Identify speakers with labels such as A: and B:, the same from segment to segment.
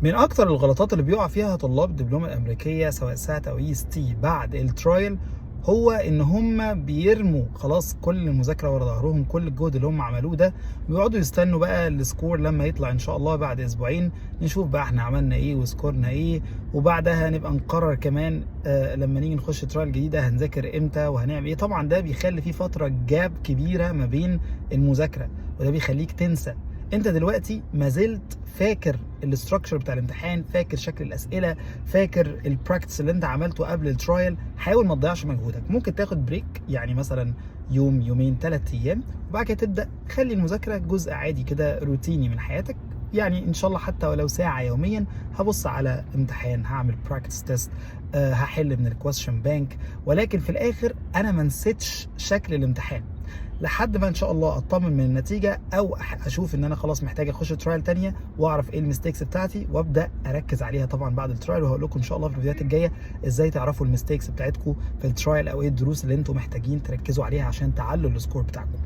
A: من اكتر الغلطات اللي بيقع فيها طلاب الدبلومه الامريكيه سواء سات او اي اس تي بعد الترايل هو ان هم بيرموا خلاص كل المذاكره ورا ظهرهم، كل الجهد اللي هم عملوه ده، ويقعدوا يستنوا بقى السكور لما يطلع ان شاء الله بعد اسبوعين، نشوف بقى احنا عملنا ايه وسكورنا ايه، وبعدها نبقى نقرر كمان لما نيجي نخش ترايل جديده هنذاكر امتى وهنعمل ايه. طبعا ده بيخلي في فتره جاب كبيره ما بين المذاكره، وده بيخليك تنسى. انت دلوقتي ما زلت فاكر الاستراكشر بتاع الامتحان، فاكر شكل الاسئله، فاكر البراكتس اللي انت عملته قبل الترايل. حاول ما تضيعش مجهودك، ممكن تاخد بريك يعني مثلا يوم يومين 3 ايام، وبعد كده تبدا خلي المذاكره جزء عادي كده روتيني من حياتك. يعني ان شاء الله حتى ولو ساعه يوميا هبص على امتحان، هعمل براكتس تيست، هحل من الكويستشن بانك، ولكن في الاخر انا ما نسيتش شكل الامتحان لحد ما ان شاء الله اطمن من النتيجه، او اشوف ان انا خلاص محتاج اخش ترايل تانية واعرف ايه الميستيكس بتاعتي وابدا اركز عليها طبعا بعد الترايل. وهقول لكم ان شاء الله في الفيديوهات الجايه ازاي تعرفوا الميستيكس بتاعتكم في الترايل، او ايه الدروس اللي انتم محتاجين تركزوا عليها عشان تعلوا السكور بتاعكم.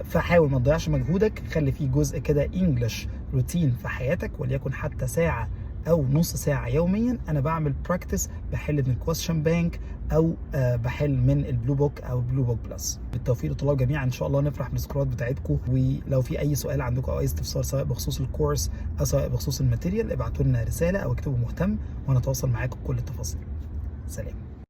A: فحاول ما تضيعش مجهودك، خلي فيه جزء كده انجلش روتين في حياتك، وليكن حتى ساعه او نص ساعه يوميا انا بعمل براكتس، بحل من الكويستشن بانك او بحل من البلو بوك او بلو بوك بلس. بالتوفيق للطلاب جميعا، ان شاء الله نفرح بالسكورات بتاعتكم. ولو في اي سؤال عندكم او اي استفسار سواء بخصوص الكورس او سواء بخصوص الماتيريال، ابعتوا لنا رساله او اكتبوا مهتم وانا اتواصل معاكم بكل التفاصيل. سلام.